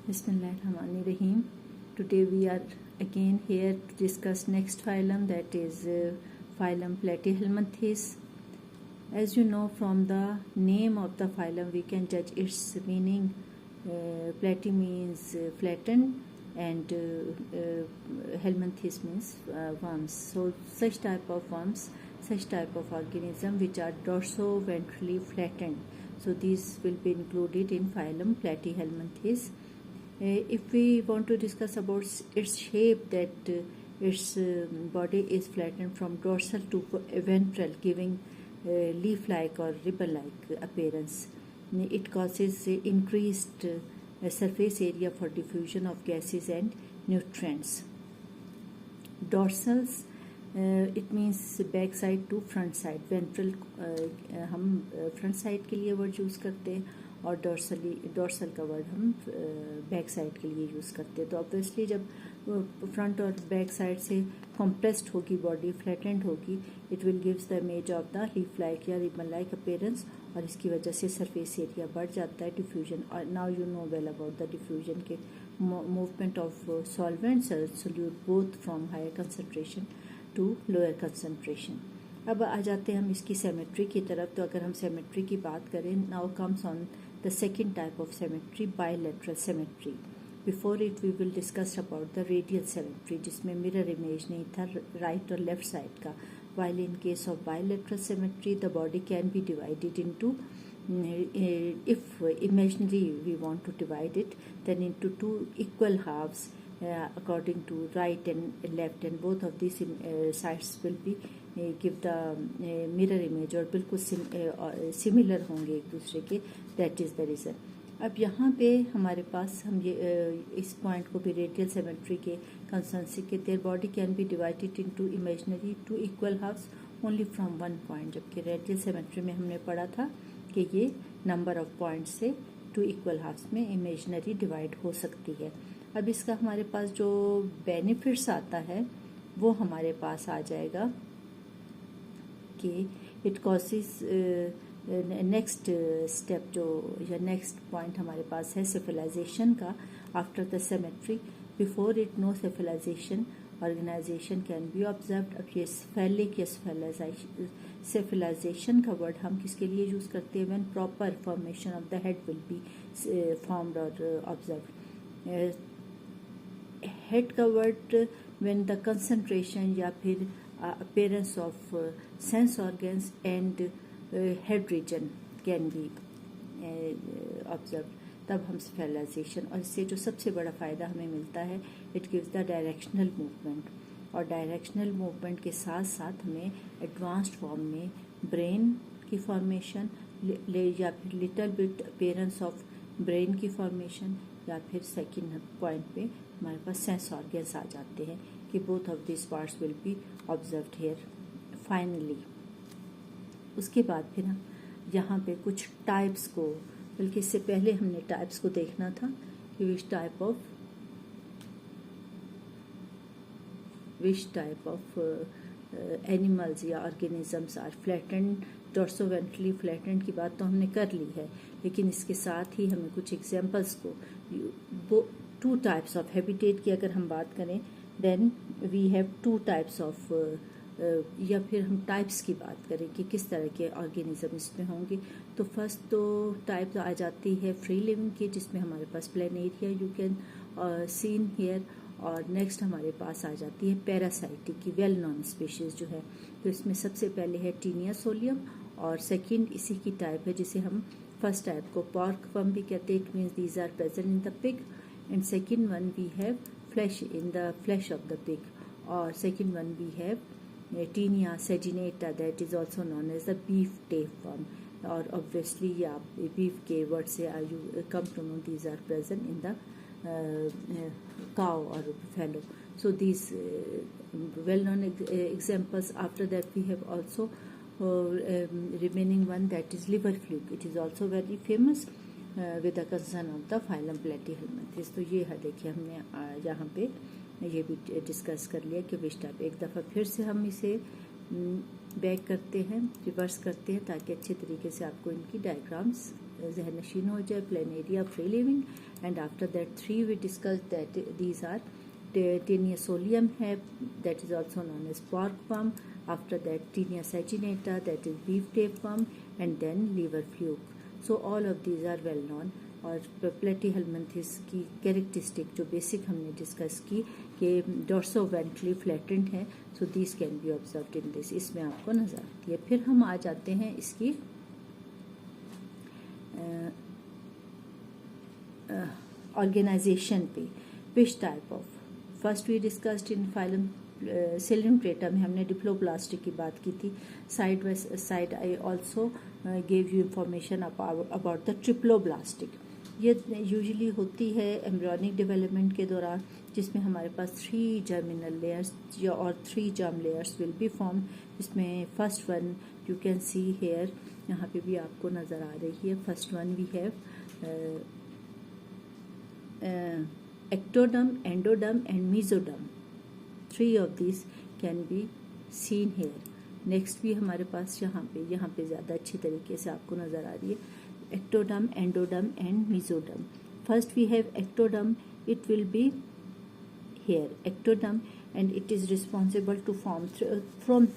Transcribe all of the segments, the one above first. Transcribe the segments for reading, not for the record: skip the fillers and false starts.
Bismillahirrahmanirrahim. Today we are again here to discuss next phylum, that is phylum Platyhelminthes. As you know from the name of the phylum we can judge its meaning. Platy means flattened and helminthes means worms. So such type of worms, such type of organism which are dorso-ventrally flattened. So these will be included in phylum Platyhelminthes. If we want to discuss about its shape, that its body is flattened from dorsal to ventral, giving leaf-like or ribbon-like appearance. It causes increased surface area for diffusion of gases and nutrients. Dorsals, it means back side to front side. Ventral हम front side के लिए word use करते हैं और dorsal का word हम back side के लिए यूज़ करते हैं. तो ऑब्वियसली जब फ्रंट और बैक साइड से कॉम्प्रेस्ड होगी बॉडी, फ्लैटेंड होगी, it will gives the image of the leaf like या रिबन लाइक अपीयरेंस, और इसकी वजह से सरफेस एरिया बढ़ जाता है. डिफ्यूजन, और now you know well about the diffusion के movement of solvents solute both from higher concentration to lower concentration. अब आ जाते हैं हम इसकी सिमेट्री की तरफ. तो अगर हम सिमेट्री की बात करें, now comes on the second type of symmetry, bilateral symmetry. Before it we will discuss about the radial symmetry, जिसमें mirror image नहीं था right और left side का. While in case of bilateral symmetry the body can be divided into, if imaginary we want to divide it, then into two equal halves according to right and left, and both of these sides will be give the mirror image और बिल्कुल similar होंगे एक दूसरे के. That is the reason. अब यहाँ पे हमारे पास हम ये इस पॉइंट को भी रेडियल सिमेट्री के कंसर्न से कि their body can be divided into imaginary two equal halves only from one point, जबकि रेडियल सिमेट्री में हमने पढ़ा था कि ये नंबर ऑफ पॉइंट से टू इक्वल हाफ्स में इमेजिनरी डिवाइड हो सकती है. अब इसका हमारे पास जो बेनिफिट्स आता है वो हमारे पास आ जाएगा कि इट कॉजेज नेक्स्ट स्टेप जो या नेक्स्ट पॉइंट हमारे पास है सिविलाइजेशन का. After the symmetry, before it no cephalization organization can be observed. अब ये फैलिक या सिविलाइजेशन का वर्ड हम किसके लिए यूज़ करते हैं? When proper formation of the head will be formed और ऑब्जर्व्ड. हेड का वर्ड व्हेन द कंसंट्रेशन या फिर appearance of sense organs and head region can be observed, तब हम सिविलाइजेशन. और इससे जो सबसे बड़ा फ़ायदा हमें मिलता है, it gives the directional movement, और डायरेक्शनल मूवमेंट के साथ साथ हमें एडवांस्ड फॉर्म में ब्रेन की फॉर्मेशन या फिर little bit appearance of brain की फॉर्मेशन, या फिर सेकेंड पॉइंट पे हमारे पास सेंस ऑर्गन्स आ जाते हैं कि both of this parts will be observed here. Finally उसके बाद फिर हम यहाँ पे कुछ टाइप्स को, बल्कि इससे पहले हमने टाइप्स को देखना था कि विच टाइप ऑफ एनिमल्स या ऑर्गेनिजम्स आर फ्लैटेंड, डोर्सोवेंट्रली फ्लैटेंड की बात तो हमने कर ली है, लेकिन इसके साथ ही हमें कुछ एग्जांपल्स को, टू टाइप्स ऑफ हैबिटेट की अगर हम बात करें, then we have two types of, या फिर हम टाइप्स की बात करें कि किस तरह के ऑर्गेनिज्म इसमें होंगे. तो फर्स्ट तो टाइप आ जाती है फ्री लिविंग की, जिसमें हमारे पास planaria you can seen here, और नेक्स्ट हमारे पास आ जाती है पैरासाइटिक की वेल नॉन स्पीशीज जो है. तो इसमें सबसे पहले है टीनिया सोलियम, और सेकंड इसी की टाइप है जिसे हम फर्स्ट टाइप को पॉर्क वर्म भी कहते हैं. It means these are present in the pig. And second one we have flesh in the flesh of the pig, or second one we have Taenia saginata, that is also known as the beef tapeworm, or obviously beef के word से you come to know these are present in the cow or buffalo. So these well-known examples. After that we have also remaining one, that is liver fluke. It is also very famous with the concern of the phylum Platyhelminthes. तो ये है, देखिए हमने यहाँ पे ये भी discuss कर लिया कि विच टाइप. एक दफ़ा फिर से हम इसे बैक करते हैं, रिवर्स करते हैं, ताकि अच्छे तरीके से आपको इनकी डायग्राम्स जहन नशीन हो जाए. Planaria, free living, and after that 3 we discuss that these are Taenia solium है, that is also known as pork worm. After that Taenia saginata, that is beef tapeworm, and then liver fluke. So all of these are well known. और platyhelminthes की characteristic जो basic हमने discuss की कि डोर्सोवेंट्रली flattened है. So this can be observed in this. इसमें आपको नजर आती है. फिर हम आ जाते हैं इसकी ऑर्गेनाइजेशन पे. Which type of, first we discussed in phylum coelenterata में हमने डिप्लोब्लास्टिक की बात की थी. Side by side I also gave you information about the triploblastic. ये यूजुअली होती है एम्ब्रियोनिक डेवलपमेंट के दौरान, जिसमें हमारे पास 3 जर्मिनल लेयर्स और 3 germ layers will be form. इसमें first one you can see here, यहाँ पे भी आपको नज़र आ रही है. First one we have ectoderm, endoderm and mesoderm. 3 of these can be seen here. Next भी हमारे पास यहाँ पे ज़्यादा अच्छी तरीके से आपको नज़र आ रही है. Ectoderm, endoderm and mesoderm. First we have ectoderm. It will be here, ectoderm, and it is responsible to form from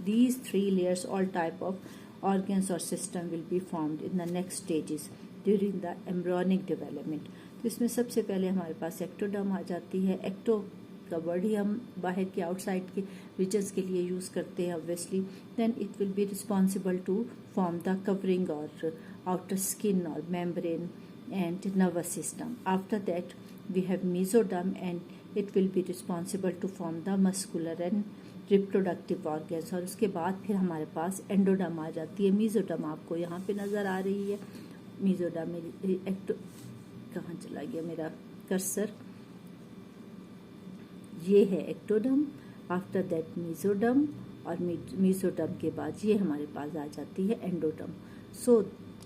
these 3 layers all type of organs or system will be formed in the next stages during the embryonic development. तो इसमें सबसे पहले हमारे पास ectoderm आ जाती है. Ecto का word ही हम बाहर के आउटसाइड के रीजन्स के लिए यूज़ करते हैं obviously. Then it will be responsible to form the covering और आउटर स्किन और membrane and nervous system. After that we have mesoderm and it will be responsible to form the muscular and reproductive organs. और उसके बाद फिर हमारे पास endoderm आ जाती है. Mesoderm आपको यहाँ पे नज़र आ रही है. मेसोडर्म में कहाँ चला गया मेरा कर्सर, ये है एक्टोडर्म. आफ्टर दैट मेसोडर्म, और मेसोडर्म के बाद ये हमारे पास आ जाती है endoderm. So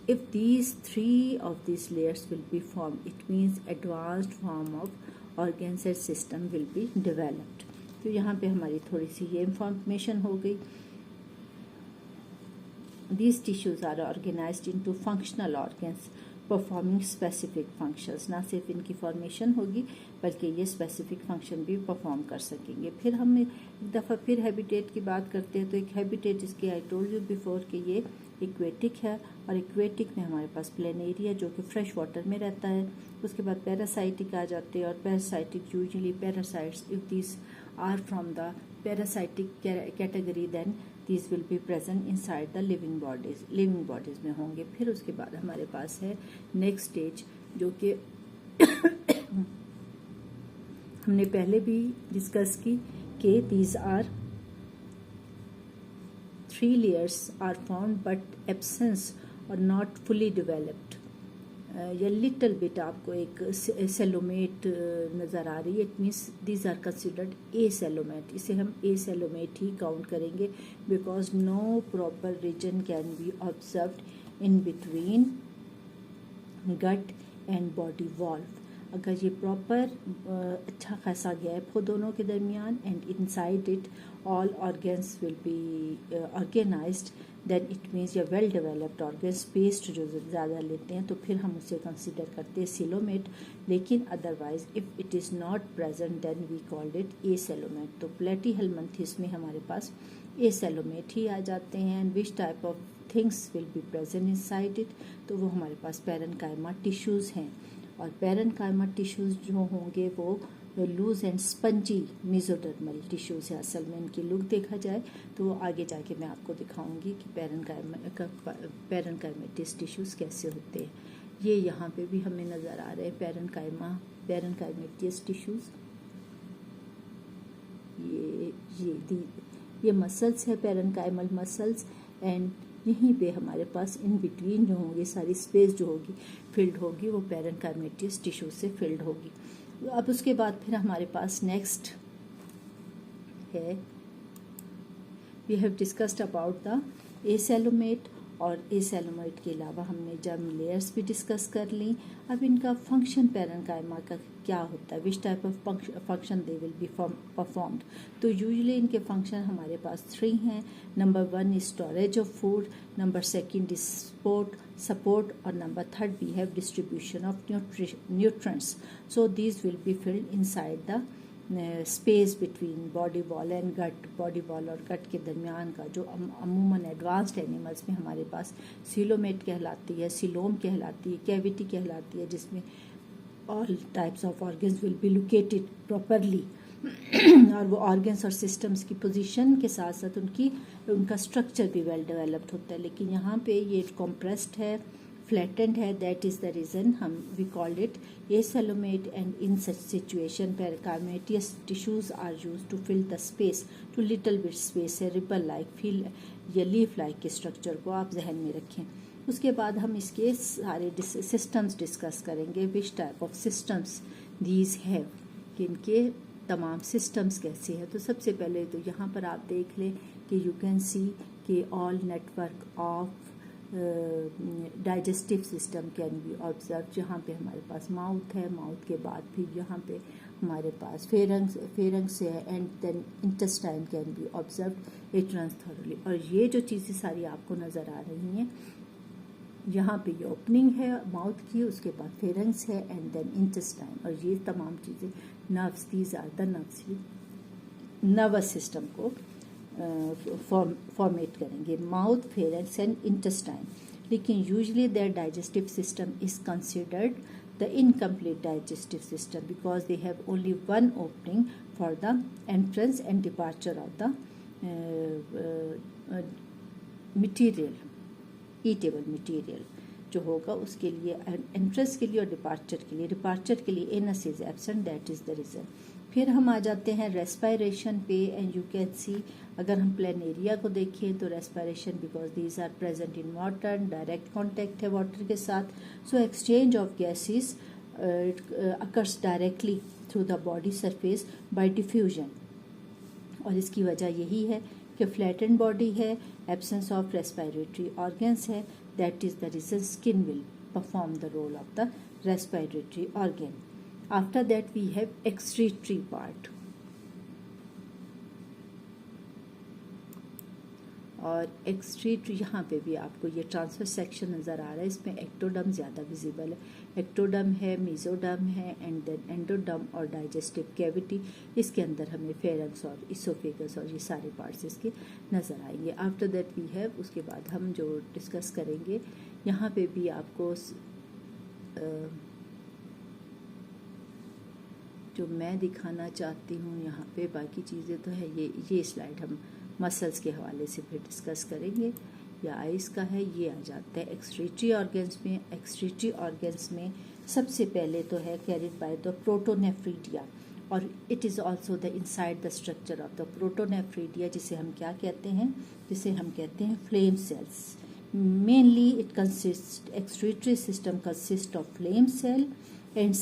if these 3 of this layers will be form, it means advanced form of organs and system will be developed. तो यहाँ पे हमारी थोड़ी सी ये इंफॉर्मेशन हो गई. These tissues are organized into functional organs performing specific functions. ना सिर्फ इनकी फॉर्मेशन होगी बल्कि ये स्पेसिफिक फंक्शन भी परफॉर्म कर सकेंगे. फिर हम एक दफ़ा फिर हैबिटेट की बात करते हैं. तो एक हैबिटेट जिसकी आई टोल्ड यू बिफोर कि ये इक्वेटिक है, और इक्वेटिक में हमारे पास प्लेनेरिया जो कि फ्रेश वाटर में रहता है. उसके बाद पैरासाइटिक आ जाते हैं, और parasitic usually parasites if this are from the parasitic category then these will be present inside the living bodies में होंगे. फिर उसके बाद हमारे पास है नेक्स्ट स्टेज जो कि हमने पहले भी डिस्कस की कि these are 3 layers are formed but absence or not fully developed. या लिटल बिट आपको एक सेलोमेट नज़र आ रही है. It means these are considered acoelomate. इसे हम ए सेलोमेट ही काउंट करेंगे because no proper reason can be observed in between gut and body wall. अगर ये प्रॉपर अच्छा खासा गैप हो दोनों के दरमियान and inside it all organs will be organized, then it means या वेल डेवलप्ड ऑर्गन. स्पेस जो ज़्यादा लेते हैं तो फिर हम उसे कंसिडर करते हैं सेलोमेट. लेकिन otherwise if it is not present then we called it acoelomate. तो प्लेटीहेल्मिंथेस में हमारे पास ए सेलोमेट ही आ जाते हैं. And which type of things will be present inside it, तो वो हमारे पास पैरेन्काइमा टिश्यूज़ हैं. और पैरेन्काइमा टिश्यूज़ जो होंगे वो loose and spongy mesodermal tissues है. असल में इनकी लुक देखा जाए तो आगे जाके मैं आपको दिखाऊंगी कि पैरेन्काइमेटिस टिश्यूज़ कैसे होते हैं. ये यहाँ पे भी हमें नज़र आ रहे हैं पैरेन्काइमेटिस टिश्यूज़. ये मसल्स है, पैरेन्काइमल मसल्स. एंड यहीं पे हमारे पास इन बिटवीन जो होंगे सारी स्पेस जो होगी फिल्ड होगी वो पैरेन्काइमेटिस टिश्यू से फिल्ड होगी. अब उसके बाद फिर हमारे पास नेक्स्ट है, we have discussed about the acoelomate और एसेलोमेट के अलावा हमने जर्म लेयर्स भी डिस्कस कर ली। अब इनका फंक्शन पैरेन्काइमा का क्या होता है, which type of function they will be performed. तो यूजुअली इनके फंक्शन हमारे पास 3 हैं। Number 1 is storage of food, number 2 is support और number 3 we have distribution of nutrients. So these will be filled inside the space between body wall and gut. Body wall और gut के दरमियान का जो अमूमन एडवांस्ड एनिमल्स में हमारे पास coelomate कहलाती है, सिलोम कहलाती है, कैविटी कहलाती है, जिसमें all types of organs will be located properly और वो ऑर्गन्स और सिस्टम्स की पोजीशन के साथ साथ उनका स्ट्रक्चर भी वेल डेवलप्ड होता है। लेकिन यहाँ पे ये कॉम्प्रेस्ड है, फ्लैटेंड है, that is the reason we called it acoelomate. And in such situation parenchymatous tissues are used to fill the space, too little bit space है, रिबल लाइक फील या लीफ लाइक के structure को आप जहन में रखें। उसके बाद हम इसके सारे सिस्टम्स डिस्कस करेंगे, विच type of systems these have, कि इनके तमाम सिस्टम्स कैसे हैं। तो सबसे पहले तो यहाँ पर आप देख लें कि यू कैन सी कि all network of digestive system can be observe. जहाँ पे हमारे पास माउथ है, माउथ के बाद फिर यहाँ पे हमारे पास फेरंग्स है, and then intestine can be observe, it runs thoroughly. और ये जो चीज़ें सारी आपको नज़र आ रही हैं, यहाँ पे ये ओपनिंग है माउथ की, उसके बाद फेरंग्स है एंड देन इंटेस्टाइन, और ये तमाम चीज़ें nerves, these are the nerves, nervous system को फॉर्मेट करेंगे, माउथ, फेरेंक्स एंड इंटेस्टाइन। लेकिन usually their digestive system is considered the incomplete digestive system because they have only one opening for the entrance and departure of the material, eatable material जो होगा उसके लिए, entrance के लिए और departure के लिए anus is absent, that is the reason. फिर हम आ जाते हैं रेस्पिरेशन पे, एंड यू कैन सी अगर हम प्लेनेरिया को देखें तो respiration because these are present in water, direct contact है वाटर के साथ, so exchange of gases occurs directly through the body surface by diffusion. और इसकी वजह यही है कि फ्लैटेंड बॉडी है, एब्सेंस ऑफ रेस्पिरेटरी ऑर्गन्स है, that is the reason skin will perform the role of the respiratory organ. After that we have excretory part, और एक्सट्रीट यहाँ पे भी आपको ये ट्रांसफर सेक्शन नज़र आ रहा है, इसमें एक्टोडम ज़्यादा विजिबल है, एक्टोडम है, मेसोडम है, एंड देन एंडोडम और डाइजेस्टिव कैविटी, इसके अंदर हमें फेरेंक्स और इसोफेगस और ये सारे पार्ट्स इसके नज़र आएंगे। आफ्टर दैट वी हैव, उसके बाद हम जो डिस्कस करेंगे यहाँ पे भी आपको जो मैं दिखाना चाहती हूँ यहाँ पे, बाकी चीज़ें तो है, ये स्लाइड हम मसल्स के हवाले से फिर डिस्कस करेंगे, या आइस का है, ये आ जाता है एक्सक्रीटरी ऑर्गन्स में। एक्सक्रीटरी ऑर्गन्स में सबसे पहले तो है कैरिड बाय द प्रोटोनेफ्रिडिया, और it is also the inside the structure of the protonephridia, जिसे हम क्या कहते हैं, जिसे हम कहते हैं flame cells. Mainly it consist, excretory system consist of flame cell and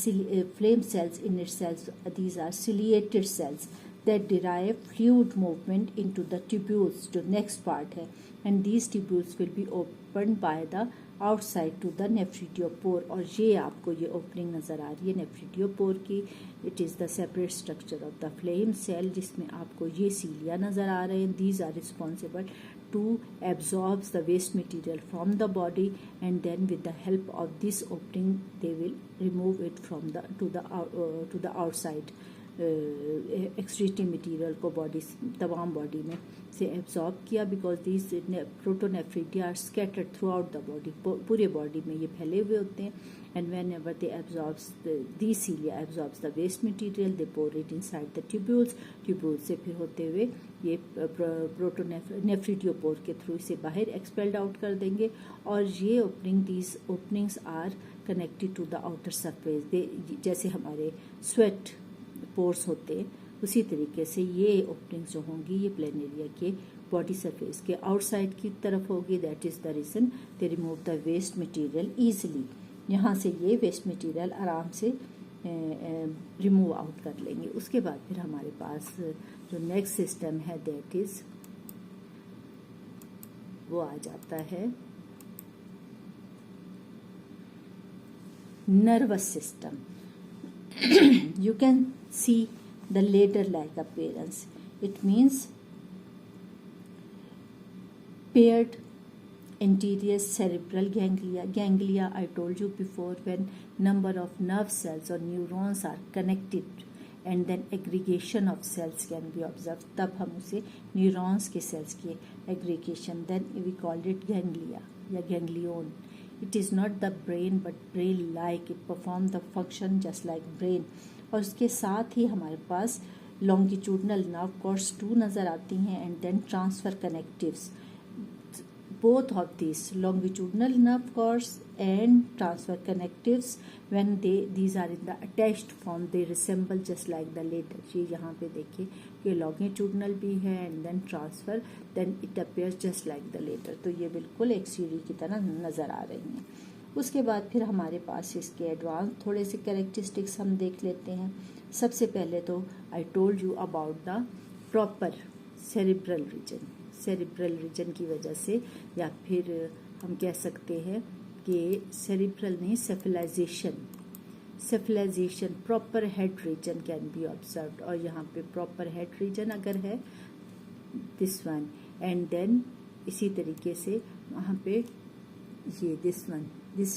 flame cells in itself. These are ciliated cells that derive fluid movement into the tubules, जो next part है, and these tubules will be opened by the outside to the nephridiopore, और ये आपको ये opening नज़र आ रही है nephridiopore की। it is the separate structure of the flame cell, जिसमें आपको ये cilia नज़र आ रहे हैं, these are responsible to absorb the waste material from the body, and then with the help of this opening they will remove it from the to the outside excretory material को body, तमाम body में से absorb किया, because this protonephridia are scattered throughout the body, पूरे body में ये फैले हुए होते हैं, and whenever they absorbs, the cilia absorbs the waste material, they pour it inside the tubules, tubules से फिर होते हुए ये प्रोटोनेफ्रिडियोपोर के थ्रू इसे बाहर एक्सपेल्ड आउट कर देंगे, और ये opening, these openings are connected to the outer surface, जैसे हमारे स्वेट पोर्स होते हैं उसी तरीके से ये ओपनिंग्स जो होंगी ये प्लेनेरिया के बॉडी सरफेस के आउटसाइड की तरफ होगी, that is the reason they remove the waste material easily. यहाँ से ये वेस्ट मटेरियल आराम से रिमूव आउट कर लेंगे। उसके बाद फिर हमारे पास जो नेक्स्ट सिस्टम है दैट इज़ वो आ जाता है nervous system. You can see the ladder-like appearance. It means paired anterior cerebral ganglia. Ganglia, I told you before, when number of nerve cells or neurons are connected and then aggregation of cells can be observed, तब हम उसे neurons के cells की aggregation, then we called it ganglia या ganglion. It is not the brain but brain like, it perform the function just like brain. और उसके साथ ही हमारे पास longitudinal nerve cords 2 नज़र आती हैं and then transfer connectives. Both of these longitudinal nerve cords and transfer connectives, when these are in the attached form, they resemble just like the ladder. ये यहाँ पे देखिए ये longitudinal भी है and then transfer, then it appears just like the ladder. तो ये बिल्कुल एक सीढ़ी की तरह नज़र आ रही हैं. उसके बाद फिर हमारे पास इसके एडवांस थोड़े से कैरेक्टरिस्टिक्स हम देख लेते हैं. सबसे पहले तो I told you about the proper cerebral region. Cerebral region की वजह से, या फिर हम कह सकते हैं कि सेरिब्रल नहीं, cephalization proper head region can be observed. और यहाँ पे प्रॉपर हेड रीजन अगर है दिस वन, एंड देन इसी तरीके से वहाँ पे ये this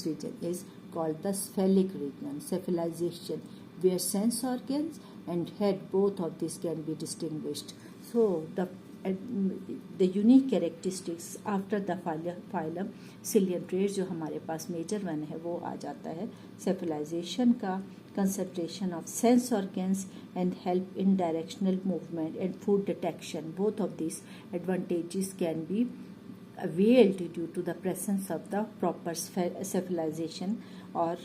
region is called the cephalic region. Cephalization where sense organs and head both of this can be distinguished. So the unique characteristics after the phylum ciliatrate जो हमारे पास major one है वो आ जाता है. सेफलाइजेशन का, concentration of sense organs and help in directional movement and food detection. Both of these advantages can be availed due to the presence of the proper cephalization or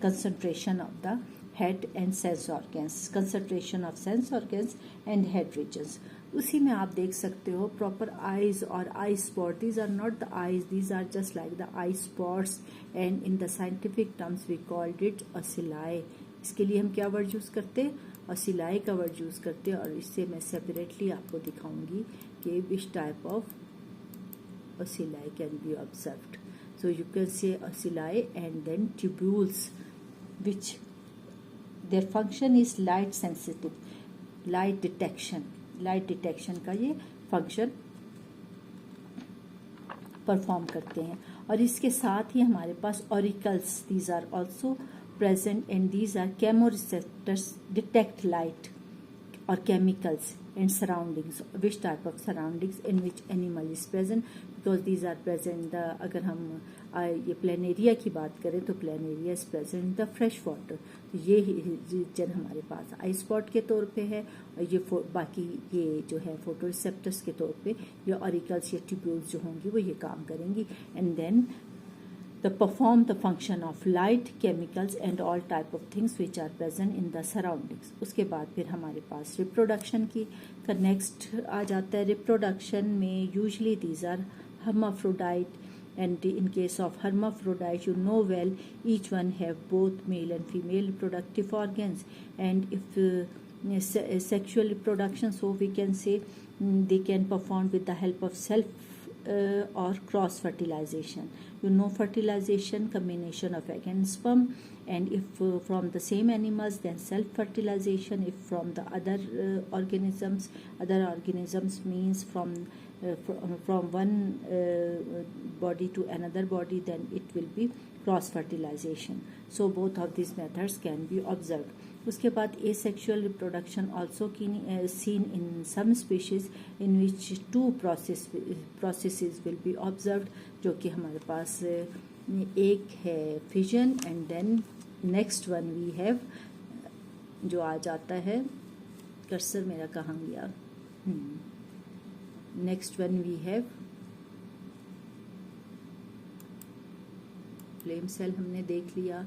concentration of the head and sense organs. Concentration of sense organs and head regions. उसी में आप देख सकते हो proper eyes और eye spot. These are not the eyes, these are just like the eye spots and in the scientific terms we called it ocelli. इसके लिए हम क्या वर्ड यूज़ करते हैं? ऑसिलाई का वर्ड यूज़ करते हैं. और इससे मैं सेपरेटली आपको दिखाऊंगी कि which type of ocelli can be observed. So you can say ocelli and then tubules which their function is light sensitive, light detection का ये फंक्शन परफॉर्म करते हैं. और इसके साथ ही हमारे पास auricles, these are also present and these are chemoreceptors, detect light or chemicals and surroundings, which type of surroundings in which animal is present, because these are present the, अगर हम ये प्लेनेरिया की बात करें तो planaria is present the fresh water. ये reason हमारे पास आई spot के तौर पे है. और ये बाकी ये जो है फोटो रिसेप्टर्स के तौर पे ये ऑरिकल्स या ट्यूब्यूल्स जो होंगी वो ये काम करेंगी. And then they perform the function of light, chemicals and all type of things which are present in the surroundings. उसके बाद फिर हमारे पास रिप्रोडक्शन की का नेक्स्ट आ जाता है. रिप्रोडक्शन में usually these are hermaphrodite, and in case of hermaphrodite you know well each one have both male and female reproductive organs, and if sexual reproduction, so we can say they can perform with the help of self or cross fertilization. You know fertilization, combination of egg and sperm, and if from the same animals then self fertilization. If from the other organisms means from one body to another body, then it will be cross fertilization. So both of these methods can be observed. उसके बाद asexual reproduction also seen in some species in which two processes will be observed, जो कि हमारे पास एक है fission and then next one we have जो आ जाता है, कर्सर मेरा कहाँ गया, next one we have flame cell हमने देख लिया.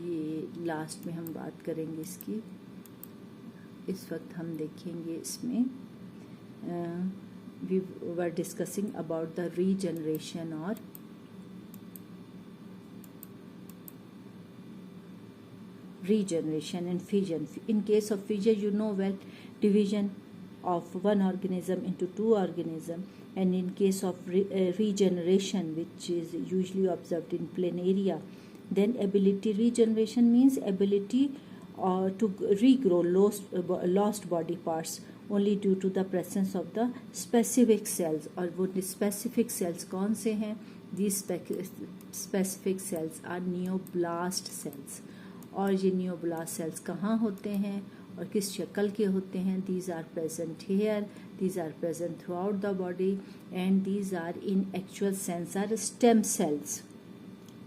ये लास्ट में हम बात करेंगे इसकी. इस वक्त हम देखेंगे इसमें we were discussing about the regeneration or regeneration and fission. In case of fission, you know well, division of one organism into two organisms, and in case of regeneration, which is usually observed in planaria, Then ability regeneration means ability to regrow lost body parts only due to the presence of the specific cells. और वो specific cells कौन से हैं? These specific cells are neoblast cells. और ये neoblast cells कहाँ होते हैं और किस शक्ल के होते हैं? These are present here, these are present throughout the body, and these are in actual sense are stem cells.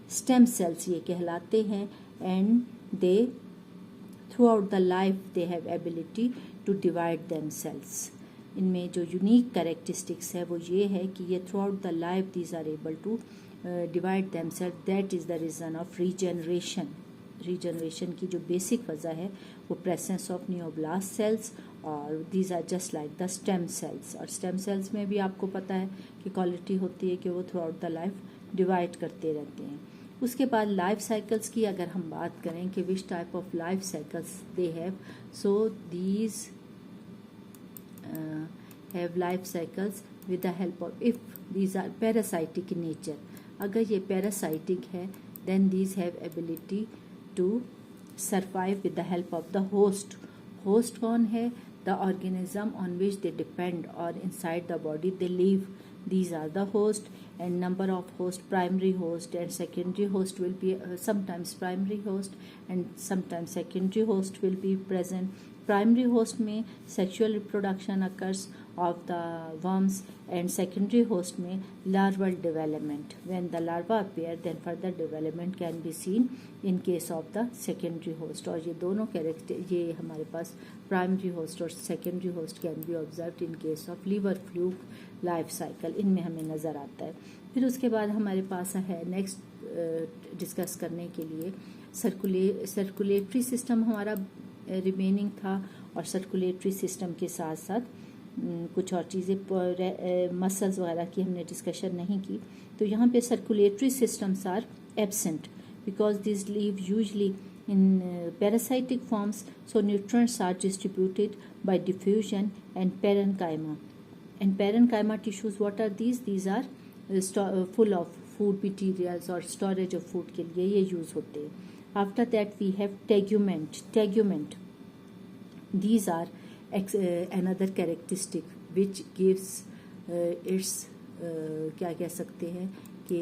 Stem cells ये कहलाते हैं, and they throughout the life they have ability to divide themselves. इनमें जो unique characteristics है वो ये है कि ये throughout the life these are able to divide themselves. That is the reason of regeneration. Regeneration की जो बेसिक वजह है वो प्रेजेंस ऑफ न्यूब्लास्ट सेल्स, और these are just like the stem cells. और स्टेम सेल्स में भी आपको पता है कि क्वालिटी होती है कि वो through out the life divide करते रहते हैं. उसके बाद लाइफ साइकिल्स की अगर हम बात करें कि which type of life cycles they have, so these have life cycles with the help of, if these are parasitic in nature, अगर ये पैरासाइटिक है then these have ability to survive with the help of the host. Host कौन है? The organism on which they depend और inside the body they live. These are the host, and number of host, primary host and secondary host will be sometimes primary host and sometimes secondary host will be present. Primary host में sexual reproduction occurs of the worms, and secondary host में larval development. When the larva appear, then further development can be seen in case of the secondary host. और ये दोनों character ये हमारे पास primary host और secondary host can be observed in case of liver fluke life cycle, इनमें हमें नज़र आता है. फिर उसके बाद हमारे पास है नेक्स्ट डिस्कस करने के लिए सर्कुलेटरी सिस्टम हमारा रिमेनिंग था, और सर्कुलेटरी सिस्टम के साथ साथ कुछ और चीज़ें मसल्स वगैरह की हमने डिस्कशन नहीं की. तो यहाँ पे circulatory systems are absent because this live usually in parasitic forms, so nutrients are distributed by diffusion and parenchyma. And parenchyma tissues, what are these? These are full of food materials or storage of food के लिए ये use होते हैं. After that we have tegument. These are another characteristic which gives its क्या कह सकते हैं कि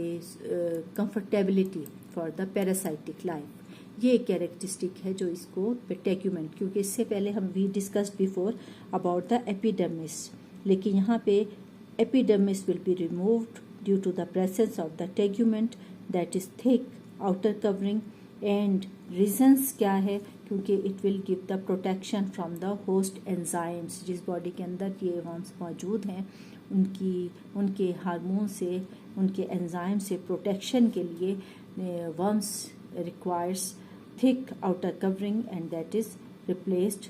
comfortability for the parasitic life. ये एक कैरेक्टरिस्टिक है जो इसको टेग्यूमेंट, क्योंकि इससे पहले हम we discussed before about the epidermis, लेकिन यहाँ पे epidermis will be removed due to the presence of the tegument that is thick outer covering. And reasons क्या है? क्योंकि it will give the protection from the host enzymes. जिस body के अंदर ये वर्म्स मौजूद हैं उनके हार्मोन से, उनके एंजाइम से प्रोटेक्शन के लिए worms requires thick outer covering and that is replaced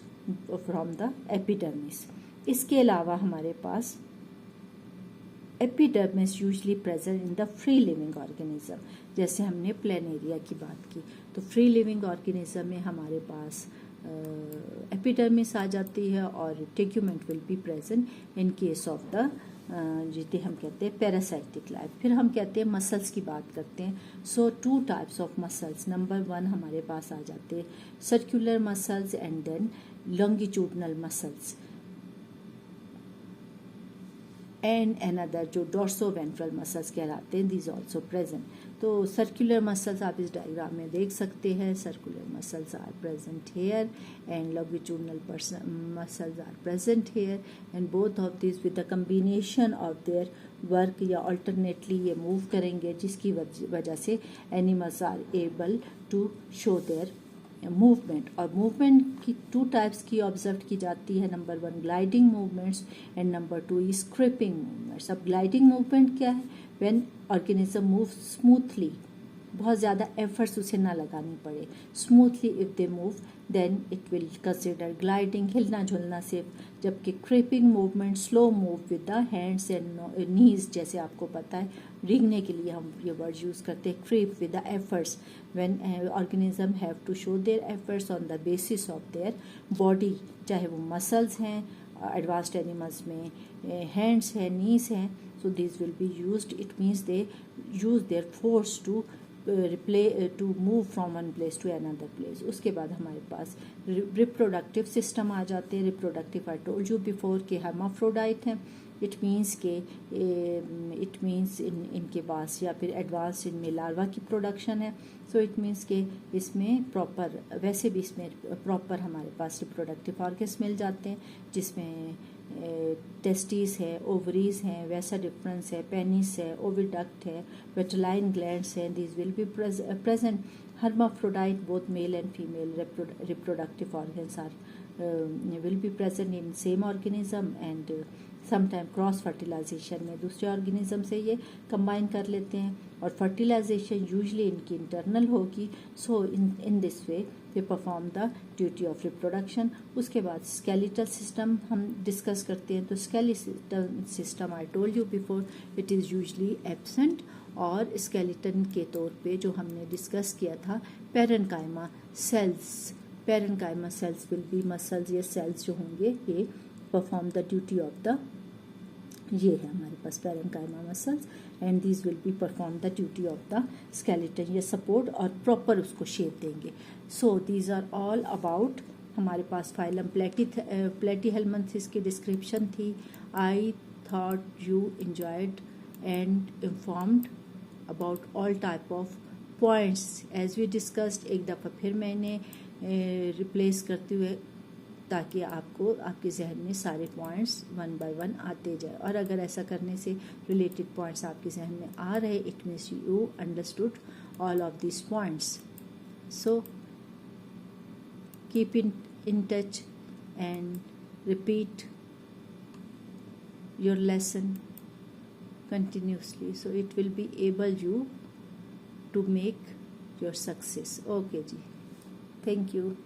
from the epidermis. इसके अलावा हमारे पास epidermis usually present in the free living organism. जैसे हमने प्लेनेरिया की बात की, तो फ्री लिविंग ऑर्गेनिज्म में हमारे पास एपिडर्मिस आ जाती है और tegument will be present in case of the जिसे हम कहते हैं पैरासाइटिक लाइफ. फिर हम कहते हैं मसल्स की बात करते हैं. So 2 types of muscles. Number 1 हमारे पास आ जाते हैं circular muscles and then longitudinal muscles and another जो डोर्सोवेंट्रल मसल्स कहलाते हैं, दीज ऑल्सो प्रेजेंट. तो सर्कुलर मसल्स आप इस डायग्राम में देख सकते हैं. Circular muscles are present here and longitudinal muscles are present here, and both of this with the combination of their work या अल्टरनेटली ये मूव करेंगे, जिसकी वजह से animals are able to show their movement. और मूवमेंट की 2 types की observe की जाती है. Number 1 gliding movements and number 2 is creeping movements. अब ग्लाइडिंग मूवमेंट क्या है? व्हेन ऑर्गेनिज्म मूव स्मूथली, बहुत ज़्यादा एफर्ट्स उसे ना लगानी पड़े, smoothly if they move then it will consider gliding, हिलना झुलना से. जबकि creeping movement slow move with the hands and knees, जैसे आपको पता है रींगने के लिए हम ये वर्ड यूज़ करते हैं creep with the efforts. When organism have to show their efforts on the basis of their body, चाहे वो मसल्स हैं एडवांस्ड एनिमल्स में, हैंड्स हैं, नीज हैं, so these will be used. It means they use their force to to move from one place to another place. उसके बाद हमारे पास रिप्रोडक्टिव सिस्टम आ जाते हैं। Reproductive I told you before के हर्माफ्रोडाइट हैं। इट मीन्स के इनके पास या फिर एडवांस इनमें लार्वा की प्रोडक्शन है। सो इट मीन्स के इसमें प्रॉपर, वैसे भी इसमें प्रॉपर हमारे पास रिप्रोडक्टिव ऑर्गन्स मिल जाते हैं, जिसमें टेस्टिस है, ओवरीज हैं, वैसा डिफरेंस है, पेनिस है, ओविडक्ट है, वेटलाइन ग्लैंड्स हैं। These will be present. hermaphrodite, both male and female reproductive organs are will be present in same organism, and sometime cross fertilization में दूसरे ऑर्गेनिज्म से ये कंबाइन कर लेते हैं, और फर्टिलाइजेशन यूजली इनकी इंटरनल होगी। So in this way they perform the duty of reproduction. उसके बाद स्केलेटल सिस्टम हम डिस्कस करते हैं। तो skeletal system I told you before it is usually absent, और स्केलेटन के तौर पे जो हमने डिस्कस किया था parenchyma cells. Parenchyma cells will be muscles, ये सेल्स जो होंगे ये perform the duty of the, ये है हमारे पास parenchyma muscles, and these will be perform the duty of the skeleton. ये सपोर्ट और प्रॉपर उसको शेप देंगे। So these are all about, हमारे पास फाइलम प्लेटीहेल्मिन्थेस की डिस्क्रिप्शन थी। I thought you enjoyed and informed about all type of points as we discussed। एक दफ़ा फिर मैंने रिप्लेस करते हुए, ताकि आपको आपके जहन में सारे पॉइंट्स वन बाय वन आते जाए, और अगर ऐसा करने से रिलेटेड पॉइंट्स आपके जहन में आ रहे, it means you understood all of this points. So keep in touch and repeat your lesson continuously, so it will be able you to make your success. Okay ji, thank you.